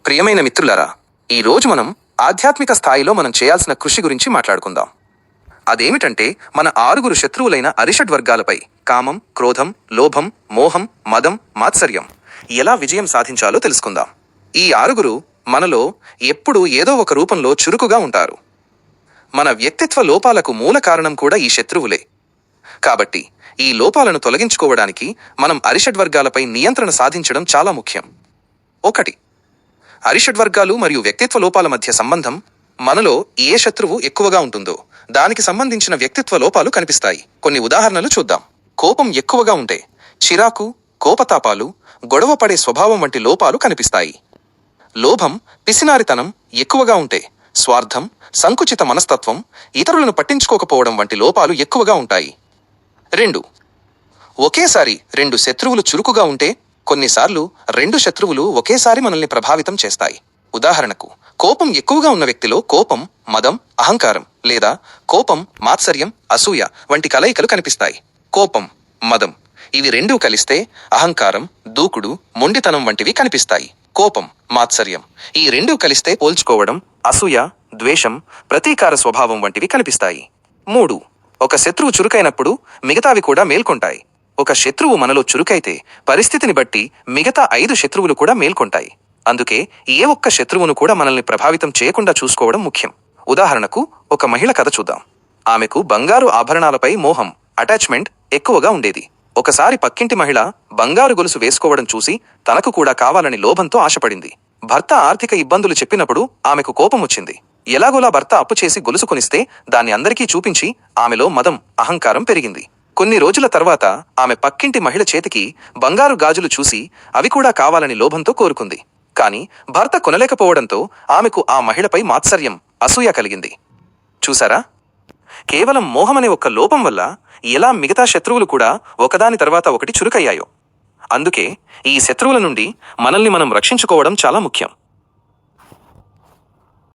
ప్రియమైన మిత్రులారా, ఈరోజు మనం ఆధ్యాత్మిక స్థాయిలో మనం చేయాల్సిన కృషి గురించి మాట్లాడుకుందాం. అదేమిటంటే మన 6 శత్రువులైన అరిషడ్ వర్గాలపై కామం, క్రోధం, లోభం, మోహం, మదం, మాత్సర్యం ఎలా విజయం సాధించాలో తెలుసుకుందాం. ఈ 6 మనలో ఎప్పుడూ ఏదో ఒక రూపంలో చురుకుగా ఉంటారు. మన వ్యక్తిత్వ లోపాలకు మూల కారణం కూడా ఈ శత్రువులే. కాబట్టి ఈ లోపాలను తొలగించుకోవడానికి మనం అరిషడ్ వర్గాలపై నియంత్రణ సాధించడం చాలా ముఖ్యం. 1. అరిషడ్ వర్గాలు మరియు వ్యక్తిత్వ లోపాల మధ్య సంబంధం. మనలో ఏ శత్రువు ఎక్కువగా ఉంటుందో దానికి సంబంధించిన వ్యక్తిత్వ లోపాలు కనిపిస్తాయి. కొన్ని ఉదాహరణలు చూద్దాం. కోపం ఎక్కువగా ఉంటే చిరాకు, కోపతాపాలు, గొడవ పడే స్వభావం వంటి లోపాలు కనిపిస్తాయి. లోభం, పిసినారితనం ఎక్కువగా ఉంటే స్వార్థం, సంకుచిత మనస్తత్వం, ఇతరులను పట్టించుకోకపోవడం వంటి లోపాలు ఎక్కువగా ఉంటాయి. 2. ఒకేసారి 2 శత్రువులు చురుకుగా ఉంటే కొన్నిసార్లు 2 శత్రువులు ఒకేసారి మనల్ని ప్రభావితం చేస్తాయి. ఉదాహరణకు, కోపం ఎక్కువగా ఉన్న వ్యక్తిలో కోపం, మదం, అహంకారం లేదా కోపం, మాత్సర్యం, అసూయ వంటి కలయికలు కనిపిస్తాయి. కోపం, మదం ఇవి 2 కలిస్తే అహంకారం, దూకుడు, మొండితనం వంటివి కనిపిస్తాయి. కోపం, మాత్సర్యం ఈ 2 కలిస్తే పోల్చుకోవడం, అసూయ, ద్వేషం, ప్రతీకార స్వభావం వంటివి కనిపిస్తాయి. 3. ఒక శత్రువు చురుకైనప్పుడు మిగతావి కూడా మేల్కొంటాయి. ఒక శత్రువు మనలో చురుకైతే పరిస్థితిని బట్టి మిగతా 5 శత్రువులు కూడా మేల్కొంటాయి. అందుకే ఏ ఒక్క శత్రువును కూడా మనల్ని ప్రభావితం చేయకుండా చూసుకోవడం ముఖ్యం. ఉదాహరణకు, ఒక మహిళ కథ చూద్దాం. ఆమెకు బంగారు ఆభరణాలపై మోహం, అటాచ్మెంట్ ఎక్కువగా ఉండేది. ఒకసారి పక్కింటి మహిళ బంగారు గొలుసు వేసుకోవడం చూసి తనకు కూడా కావాలని లోభంతో ఆశపడింది. భర్త ఆర్థిక ఇబ్బందులు చెప్పినప్పుడు ఆమెకు కోపం వచ్చింది. ఎలాగోలా భర్త అప్పు చేసి గొలుసు కొనిస్తే దాన్ని అందరికీ చూపించి ఆమెలో మదం, అహంకారం పెరిగింది. కొన్ని రోజుల తర్వాత ఆమె పక్కింటి మహిళ చేతికి బంగారు గాజులు చూసి అవి కూడా కావాలని లోభంతో కోరుకుంది. కాని భర్త కొనలేకపోవడంతో ఆమెకు ఆ మహిళపై మాత్సర్యం, అసూయ కలిగింది. చూసారా? కేవలం మోహమనే ఒక్క లోపం వల్ల ఎలా మిగతా శత్రువులు కూడా ఒకదాని తర్వాత ఒకటి చురుకయ్యాయో. అందుకే ఈ శత్రువుల నుండి మనల్ని మనం రక్షించుకోవడం చాలా ముఖ్యం.